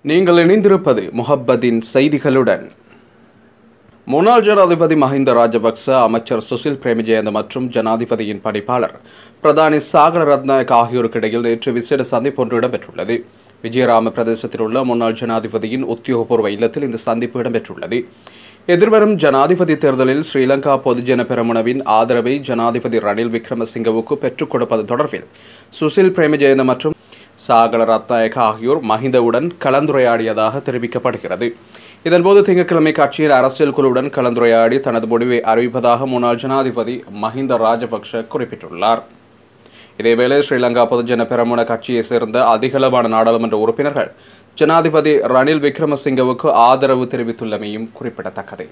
நீங்கள் இணைந்திருப்பது முஹப்பத்தின் செய்திகளுடன். முன்னாள் ஜனாதிபதி மஹிந்த ராஜபக்ச, அமைச்சர் சுசில் பிரேமஜயந்த மற்றும் ஜனாதிபதியின் பணிப்பாளர் பிரதானி சாகல ரத்நாயக்க ஆகியோருக்கு இடையில் நேற்று விசேட சந்திப்பு ஒன்று இடம்பெற்றுள்ளது. விஜயராம பிரதேசத்தில் உள்ள முன்னாள் ஜனாதிபதியின் உத்தியோகபூர்வ இல்லத்தில் இந்த சந்திப்பு இடம்பெற்றுள்ளது. எதிர்வரும் ஜனாதிபதி தேர்தலில் ஸ்ரீலங்கா பொதுஜன பெரமுனவின் ஆதரவை ஜனாதிபதி ரணில் விக்ரமசிங்கவுக்கு பெற்றுக் கொடுப்பது தொடர்பில் சுசில் பிரேமஜயந்த மற்றும் சாகல ரத்நாயக்க ஆகியோர் மஹிந்தவுடன் கலந்துரையாடியதாக தெரிவிக்கப்படுகிறது. இதன்போது திங்கட்கிழமை கட்சியின் அரசியல் குழுவுடன் கலந்துரையாடி தனது முடிவை அறிவிப்பதாக முன்னாள் ஜனாதிபதி மஹிந்த ராஜபக்ஷ குறிப்பிட்டுள்ளார். இதேவேளை ஸ்ரீலங்கா பொதுஜன பெரமுன கட்சியைச் சேர்ந்த அதிகளவான நாடாளுமன்ற உறுப்பினர்கள் ஜனாதிபதி ரணில் விக்ரமசிங்கவுக்கு ஆதரவு தெரிவித்துள்ளமையும் குறிப்பிடத்தக்கது.